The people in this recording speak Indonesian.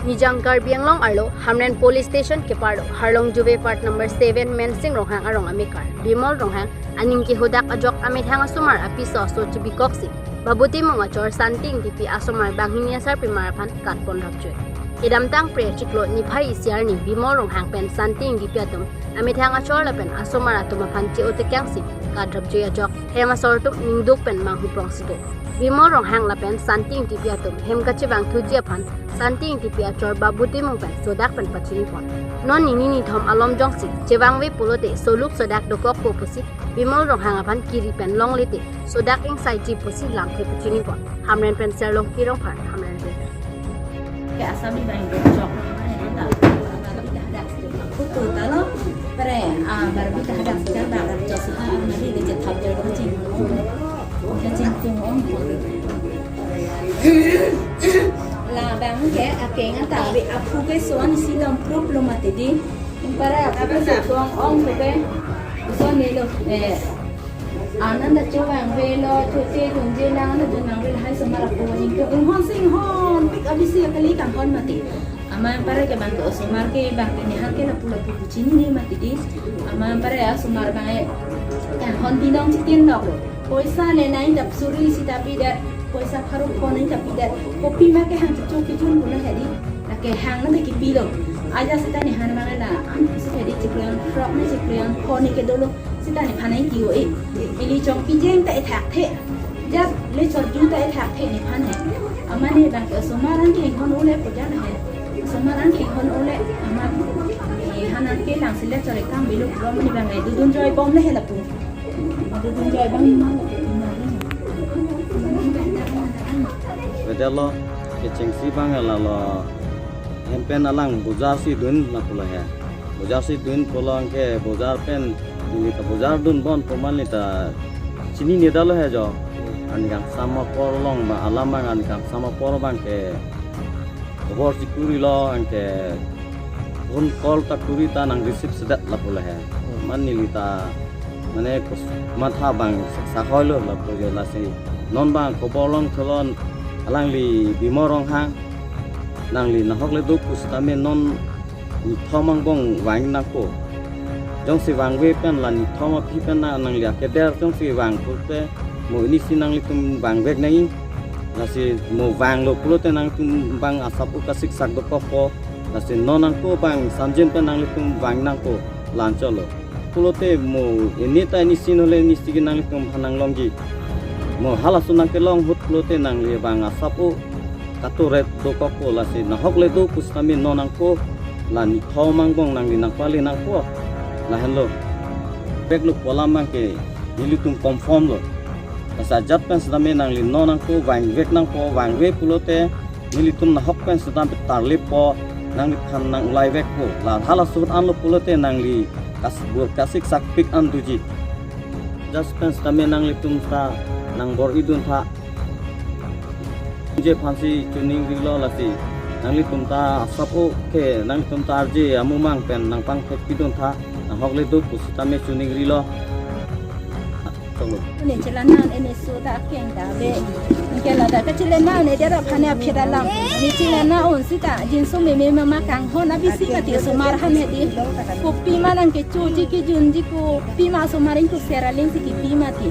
Nijang Garbianglong Arlo, Hamren Police Station Keparlo, Harlong Juve Part number 7 Mensing Ronghang Arong Amikar, Bimol Ronghang, Aning Kihudak Ajok Amit Hang Asumar Apiso So Chibikoksi, Babuti Mongachor Santing Dipi Asumar Banghiniasar Primarapan Katpon Rakjoy. Idamtang Pre Chiklo Nipai Isiar ni Bimol Ronghang Pen Santing Dipi Atum, Amit Hang Achor Lapen Asumar Atumapan Chiotekyangsi, Kadrabjoy Ajok, Hemasortum Ningduk Pen Manghuprong Sido. Bimol Ronghang Lapen Santing Dipi Atum, Hemkachibang Tujiapan, Santing Dipi Achor Babuti Mongpen Sodak Pen Pachiripon. Non nini thom alom jongsi, Jewangwe Pulote, Soluk Sodak Dokok Poposi, Bimol Ronghang Apan Kiri Pen Long Lite, Sodak Ing Sai Ji Posi Langke Pachinipon, Hamren Pen Serlong Kirong Par, Hamren Pen. Kayak asam di bang jok, baru kita hadap kutu talo, pere, baru kita hadap sekarang baru jasi nanti dia tab jadi kecing tingong. Lah bang kayak akengan tapi aku ke soan silang problem mati di, para aku ke soan tu ke, soan ni lo, anan dah coba yang velo, cuci tunjuk lang, dah jenang velo hai semara puning tu, sing hon, pik abis ya kali kan hon mati. Ama para ke bantu sumar ke bang ni hak ke la pula pu cini ni mati di, ama para ya sumar bang yang hon dinong citin dok. Poisa le naik dap suri si tapi dah poisa harus kau naik tapi dah kopi mak hang cuci pun pun hari, nak hang nanti kipi lo. Aja kita ni hang mana lah, jadi ciklian frog ni ciklian kau ni ke dulu. Kita ni panai kiu ili chong pijeng tak etak the, jab le chor ju tak etak the ni panai. Ama ni bang sumaran ke kon ule puja na hai, sumaran ke kon ule ama hanan ke lang sila chor ekam bilu rom ni bang dudun joy bom le hela pu, dudun joy bang ni mana. Bedelo keceng si bang lo, hempen alang bujar si dun na pula ya, bujar si dun pulang ke bujar pen. Ini tak bujar dun bon peman ni tak sini ni dah lo है जो अनिकाम sama porlong ba alam bang अनिकाम sama por bang ke bor sikuri lo angke un call tak kuri ta nang receive sedat la pula है man ni lita mane matha bang sakhoi lo la pula la si non bang ko porlong tholon alang li bimorong hang nang li nahok le du kustame non ni thomang bong wang na ko jong si wang we pen lan thoma pi pen na nang lia ke der jong si wang pu te mo ni si nang li tum wang vek nai la si mo wang lo pulo te nang tum bang asapu ka sik sak do ko la si non nang ko bang sanjen pen nang li tum wang nang ko lan cholo pulo te mo ini ta ni si no le ni si nang li tum hanang long gi mo hala su nang ke long hut pulo te nang li bang asapu katu ret do ko la si na hok le do kustami non nang ko la ni thomang bong nang li nang pali nang ko lah hello, back lu pola mangke, ini tum conform lo. Asa jat pen sedang menang li non angko, wang vek nang po, wang vek pulote, ini tum nahok pen sedang betar po, nang li pan nang ulai vek po. Lah halah surat an lo pulote nang li kasik sak pik an tuji. Just pen sedang menang li tum ta, nang bor idun ta. Je pansi tuning rilo lah si, nang li tum ta sapo ke, nang tum ta arje amumang pen nang pang pek idun ta. Hok le tu pusita me tuning rilo. Ini celana ini sudah keng dah be. Ini lah dah celana ini dia dah panen api dalam. Ini celana on sita jinsu meme mama kang hon abis sih mati sumarahan di. Kopi mana ke cuci ke junji kopi masuk maring ku seraling si kopi mati.